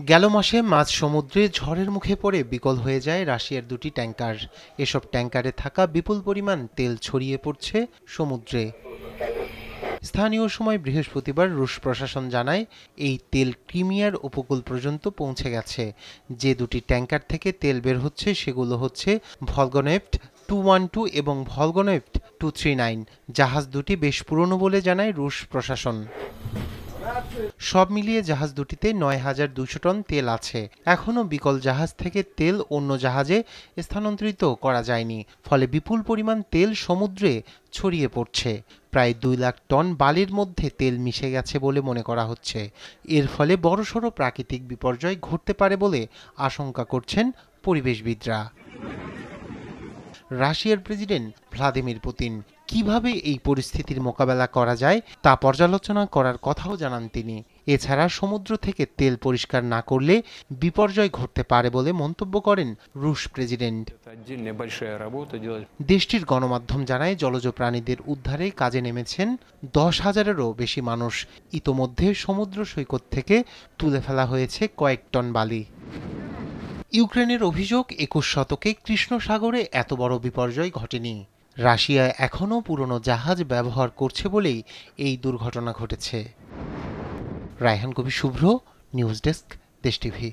গেল মাসে মাঝ সমুদ্রে ঝড়ের মুখে পড়ে বিকল হয়ে যায় রাশিয়ার দুটি ট্যাঙ্কার। এসব ট্যাঙ্কারে থাকা বিপুল পরিমাণ তেল ছড়িয়ে পড়ছে সমুদ্রে। স্থানীয় সময় বৃহস্পতিবার রুশ প্রশাসন জানায় এই তেল ক্রিমিয়ার উপকূল পর্যন্ত পৌঁছে গেছে। যে দুটি ট্যাঙ্কার থেকে তেল বের হচ্ছে সেগুলো হচ্ছে ভলগনেফট 212 এবং ভলগনেফট 239। জাহাজ দুটি বেশ পুরনো বলে জানায় রুশ প্রশাসন। সব মিলিয়ে জাহাজ দুটিতে ৯,২০০ টন তেল আছে। এখনও বিকল জাহাজ থেকে তেল অন্য জাহাজে স্থানান্তরিত করা যায়নি, ফলে বিপুল পরিমাণ তেল সমুদ্রে ছড়িয়ে পড়ছে। প্রায় ২ লাখ টন বালির মধ্যে তেল মিশে গেছে বলে মনে করা হচ্ছে। এর ফলে বড়সড় প্রাকৃতিক বিপর্যয় ঘটতে পারে বলে আশঙ্কা করছেন পরিবেশবিদরা। রাশিয়ার প্রেসিডেন্ট ভ্লাদিমির পুতিন কিভাবে এই পরিস্থিতির মোকাবেলা করা যায় তা পর্যালোচনা করার কথাও জানান তিনি। এছাড়া সমুদ্র থেকে তেল পরিষ্কার না করলে বিপর্যয় ঘটতে পারে বলে মন্তব্য করেন রুশ প্রেসিডেন্ট। দেশটির গণমাধ্যম জানায় জলজ প্রাণীদের উদ্ধারে কাজে নেমেছেন ১০,০০০-এরও বেশি মানুষ। ইতোমধ্যে সমুদ্র সৈকত থেকে তুলে ফেলা হয়েছে কয়েক টন বালি। ইউক্রেনের অভিযোগ ২১ শতকে কৃষ্ণ সাগরে এত বড় বিপর্যয় ঘটেনি। রাশিয়া এখনও পুরনো জাহাজ ব্যবহার করছে বলেই এই দুর্ঘটনা ঘটেছে। রায়হান কবির শুভ্র, নিউজ ডেস্ক, দেশ টিভি।